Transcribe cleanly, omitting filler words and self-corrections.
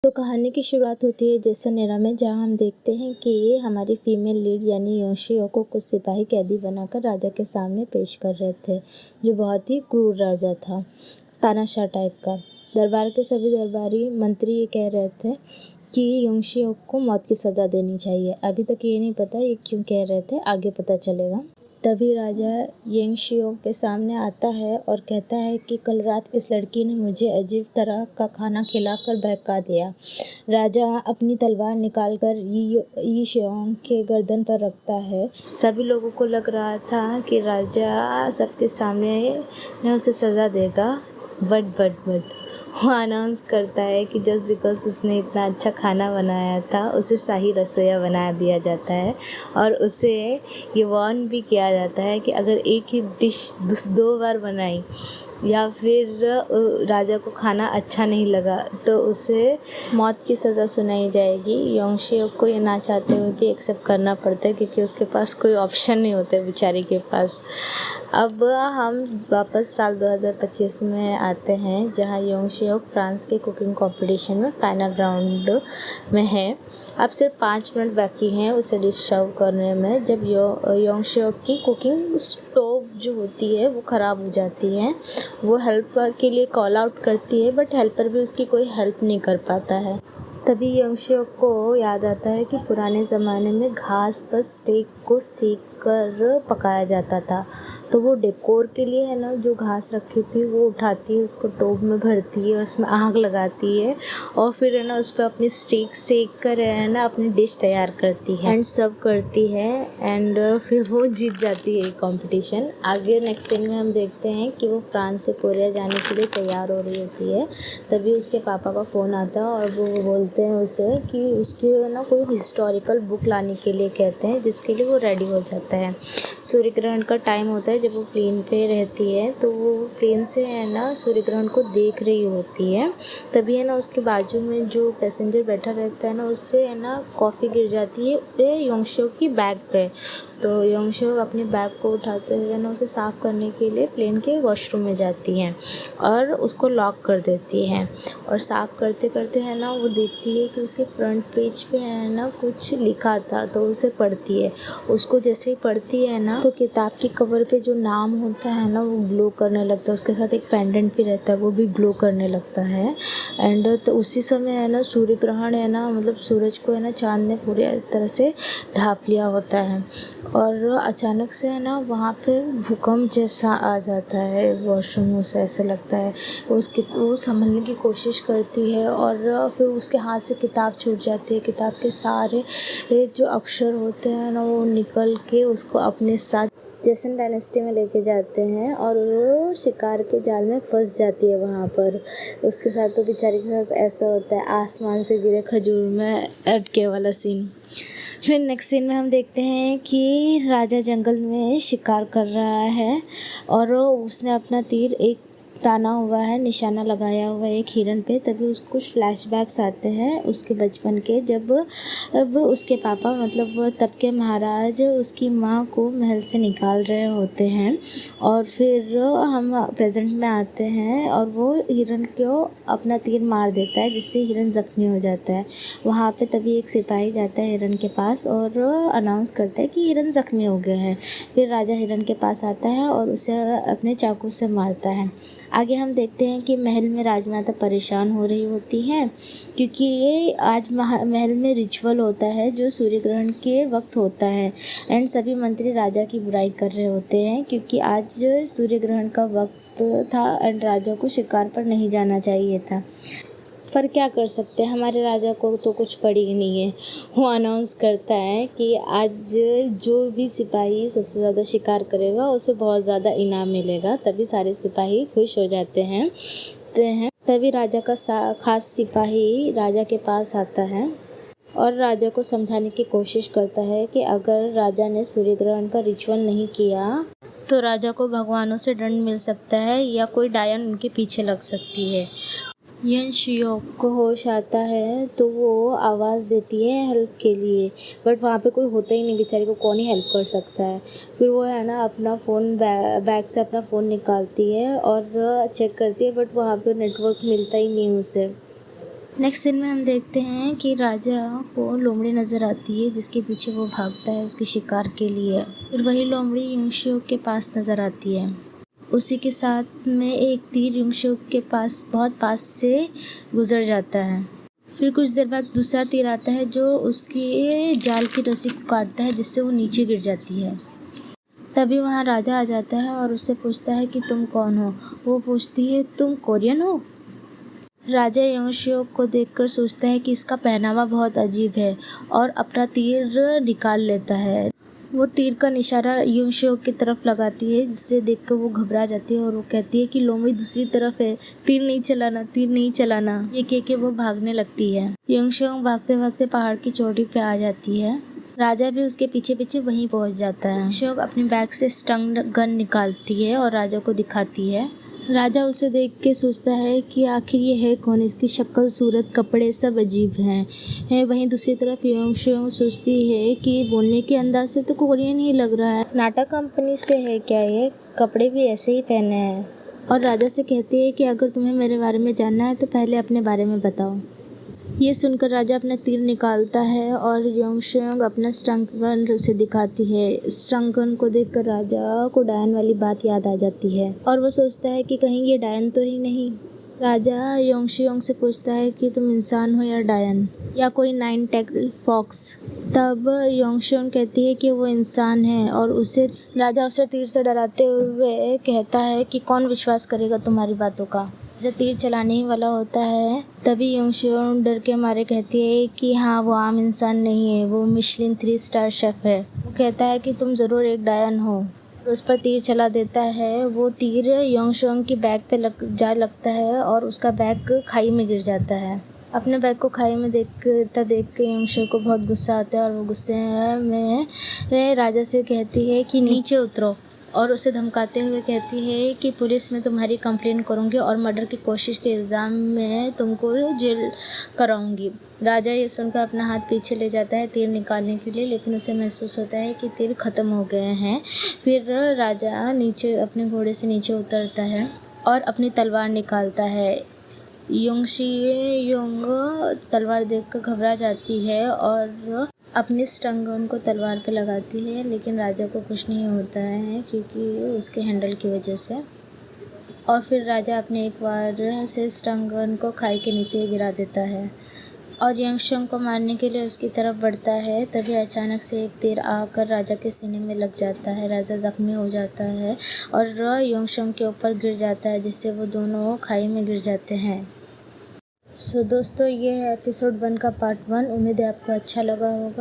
तो कहानी की शुरुआत होती है जैसलमेर में, जहां हम देखते हैं कि हमारी फीमेल लीड यानी योशियो को कुछ सिपाही कैदी बनाकर राजा के सामने पेश कर रहे थे, जो बहुत ही क्रूर राजा था, तानाशाह टाइप का। दरबार के सभी दरबारी मंत्री ये कह रहे थे कि योशियो को मौत की सज़ा देनी चाहिए। अभी तक ये नहीं पता ये क्यों कह रहे थे, आगे पता चलेगा। तभी राजा योशियो के सामने आता है और कहता है कि कल रात इस लड़की ने मुझे अजीब तरह का खाना खिलाकर बहका दिया। राजा अपनी तलवार निकालकर योशियो के गर्दन पर रखता है। सभी लोगों को लग रहा था कि राजा सबके सामने उसे सज़ा देगा, बट वो अनाउंस करता है कि जस्ट बिकॉज उसने इतना अच्छा खाना बनाया था, उसे शाही रसोइया बना दिया जाता है और उसे ये वार्न भी किया जाता है कि अगर एक ही डिश 2 बार बनाई या फिर राजा को खाना अच्छा नहीं लगा तो उसे मौत की सज़ा सुनाई जाएगी। योशियो को ये ना चाहते हुए भी एक्सेप्ट करना पड़ता है, क्योंकि उसके पास कोई ऑप्शन नहीं होते बेचारी के पास। अब हम वापस साल 2025 में आते हैं, जहां योशियो फ्रांस के कुकिंग कंपटीशन में फाइनल राउंड में है। अब सिर्फ 5 मिनट बाकी हैं उसे डिश सर्व करने में, जब योशियो की कुकिंग स्टोव जो होती है वो ख़राब हो जाती है। वो हेल्पर के लिए कॉल आउट करती है, बट हेल्पर भी उसकी कोई हेल्प नहीं कर पाता है। तभी योशियो को याद आता है कि पुराने ज़माने में घास पर स्टेक को सेक कर पकाया जाता था। तो वो डेकोर के लिए है ना, जो घास रखी थी वो उठाती है, उसको टोप में भरती है और उसमें आग लगाती है और फिर है ना उस पर अपनी स्टेक सेक कर है ना अपनी डिश तैयार करती है एंड सर्व करती है एंड फिर वो जीत जाती है कंपटीशन। आगे नेक्स्ट सीन में हम देखते हैं कि वो फ्रांस से कोरिया जाने के लिए तैयार हो रही होती है। तभी उसके पापा का फ़ोन आता है और वो बोलते हैं उसे कि उसके ना कोई हिस्टोरिकल बुक लाने के लिए कहते हैं, जिसके लिए वो रेडी हो जाता है। सूर्य ग्रहण का टाइम होता है जब वो प्लेन पे रहती है, तो वो प्लेन से है ना सूर्य ग्रहण को देख रही होती है। तभी है ना उसके बाजू में जो पैसेंजर बैठा रहता है ना, उससे है ना कॉफ़ी गिर जाती है योशियो की बैग पे। तो योशियो अपने बैग को उठाते हुए ना उसे साफ़ करने के लिए प्लेन के वॉशरूम में जाती हैं और उसको लॉक कर देती हैं। और साफ़ करते करते है ना वो देखती है कि उसके फ्रंट पेज पे है ना कुछ लिखा था, तो उसे पढ़ती है। उसको जैसे ही पढ़ती है ना, तो किताब की कवर पे जो नाम होता है ना वो ग्लो करने लगता है। उसके साथ एक पेंडेंट भी रहता है, वो भी ग्लो करने लगता है। एंड तो उसी समय है ना सूर्य ग्रहण है ना, मतलब सूरज को है ना चाँद ने पूरी तरह से ढाँप लिया होता है और अचानक से है ना वहाँ पे भूकंप जैसा आ जाता है। वॉशरूम में उसे ऐसा लगता है, वो संभलने की कोशिश करती है और फिर उसके हाथ से किताब छूट जाती है। किताब के सारे जो अक्षर होते हैं ना वो निकल के उसको अपने साथ जैसन डायनेस्टी में लेके जाते हैं और वो शिकार के जाल में फंस जाती है वहाँ पर। उसके साथ तो बेचारी के साथ ऐसा होता है, आसमान से गिरे खजूर में अटके वाला सीन। फिर नेक्स्ट सीन में हम देखते हैं कि राजा जंगल में शिकार कर रहा है और उसने अपना तीर एक ताना हुआ है, निशाना लगाया हुआ है एक हिरन पे। तभी उसको कुछ फ्लैशबैक्स आते हैं उसके बचपन के, जब अब उसके पापा मतलब तब के महाराज उसकी माँ को महल से निकाल रहे होते हैं। और फिर हम प्रेजेंट में आते हैं और वो हिरन को अपना तीर मार देता है, जिससे हिरन ज़ख्मी हो जाता है। वहाँ पे तभी एक सिपाही जाता है हिरन के पास और अनाउंस करता है कि हिरन ज़ख्मी हो गया है। फिर राजा हिरन के पास आता है और उसे अपने चाकू से मारता है। आगे हम देखते हैं कि महल में राजमाता परेशान हो रही होती हैं, क्योंकि ये आज महल में रिचुअल होता है जो सूर्य ग्रहण के वक्त होता है एंड सभी मंत्री राजा की बुराई कर रहे होते हैं, क्योंकि आज सूर्य ग्रहण का वक्त था एंड राजा को शिकार पर नहीं जाना चाहिए था। पर क्या कर सकते हैं, हमारे राजा को तो कुछ पड़ी ही नहीं है। वो अनाउंस करता है कि आज जो भी सिपाही सबसे ज़्यादा शिकार करेगा उसे बहुत ज़्यादा इनाम मिलेगा। तभी सारे सिपाही खुश हो जाते हैं। तभी राजा का खास सिपाही राजा के पास आता है और राजा को समझाने की कोशिश करता है कि अगर राजा ने सूर्य ग्रहण का रिचुअल नहीं किया तो राजा को भगवानों से दंड मिल सकता है या कोई डायन उनके पीछे लग सकती है। योशियो को होश आता है तो वो आवाज़ देती है हेल्प के लिए, बट वहाँ पे कोई होता ही नहीं, बेचारी को कौन ही हेल्प कर सकता है। फिर वो है ना अपना फ़ोन बैग से अपना फ़ोन निकालती है और चेक करती है, बट वहाँ पे नेटवर्क मिलता ही नहीं उसे। नेक्स्ट सीन में हम देखते हैं कि राजा को लोमड़ी नज़र आती है जिसके पीछे वो भागता है उसके शिकार के लिए। फिर वही लोमड़ी युंगशियो के पास नज़र आती है। उसी के साथ में एक तीर युंगशियो के पास बहुत पास से गुजर जाता है। फिर कुछ देर बाद दूसरा तीर आता है जो उसकी जाल की रस्सी को काटता है जिससे वो नीचे गिर जाती है। तभी वहाँ राजा आ जाता है और उससे पूछता है कि तुम कौन हो। वो पूछती है तुम कोरियन हो। राजा युंगशियो को देखकर सोचता है कि इसका पहनावा बहुत अजीब है और अपना तीर निकाल लेता है। वो तीर का निशाना युंगशियो की तरफ लगाती है जिससे देखकर वो घबरा जाती है और वो कहती है कि लोमड़ी दूसरी तरफ है, तीर नहीं चलाना, तीर नहीं चलाना। ये कह के वो भागने लगती है। युंगशियो भागते भागते पहाड़ की चोटी पे आ जाती है। राजा भी उसके पीछे पीछे वहीं पहुंच जाता है। युंगशियो अपने बैग से स्टंग गन निकालती है और राजा को दिखाती है। राजा उसे देख के सोचता है कि आखिर ये है कौन, इसकी शक्ल, सूरत, कपड़े सब अजीब हैं। वहीं दूसरी तरफ युंगशियो सोचती है कि बोलने के अंदाज से तो कोरियन ही लग रहा है, नाटा कंपनी से है क्या, ये कपड़े भी ऐसे ही पहने हैं। और राजा से कहती है कि अगर तुम्हें मेरे बारे में जानना है तो पहले अपने बारे में बताओ। ये सुनकर राजा अपना तीर निकालता है और युंगशियो अपना स्टंग गन उसे दिखाती है। स्टंग गन को देखकर राजा को डायन वाली बात याद आ जाती है और वो सोचता है कि कहीं ये डायन तो ही नहीं। राजा युंगशियो से पूछता है कि तुम इंसान हो या डायन या कोई 9 टैल्ड फॉक्स। तब युंगशियो कहती है कि वो इंसान है और राजा उसे तीर से डराते हुए कहता है कि कौन विश्वास करेगा तुम्हारी बातों का। जब तीर चलाने ही वाला होता है तभी युंगशियो डर के मारे कहती है कि हाँ, वो आम इंसान नहीं है, वो मिशेलिन 3 स्टार शेफ है। वो कहता है कि तुम ज़रूर एक डायन हो और उस पर तीर चला देता है। वो तीर युंगशियो की बैग पे लगता है और उसका बैग खाई में गिर जाता है। अपने बैग को खाई में देख के युंगशियो को बहुत गुस्सा आता है और वो गुस्से में राजा से कहती है कि नीचे उतरो और उसे धमकाते हुए कहती है कि पुलिस में तुम्हारी कंप्लेंट करूंगी और मर्डर की कोशिश के इल्ज़ाम में तुमको जेल कराऊंगी। राजा ये सुनकर अपना हाथ पीछे ले जाता है तीर निकालने के लिए, लेकिन उसे महसूस होता है कि तीर ख़त्म हो गए हैं। फिर राजा अपने घोड़े से नीचे उतरता है और अपनी तलवार निकालता है। युंग तलवार देखकर घबरा जाती है और अपनी स्टंग गन को तलवार पे लगाती है, लेकिन राजा को कुछ नहीं होता है क्योंकि उसके हैंडल की वजह से। और फिर राजा अपने एक बार से स्टंग गन को खाई के नीचे गिरा देता है और युंगशियो को मारने के लिए उसकी तरफ बढ़ता है। तभी अचानक से एक तीर आकर राजा के सीने में लग जाता है। राजा जख्मी हो जाता है और युंगशियो के ऊपर गिर जाता है जिससे वो दोनों खाई में गिर जाते हैं। दोस्तों, ये है एपिसोड 1 का पार्ट 1। उम्मीद है आपको अच्छा लगा होगा।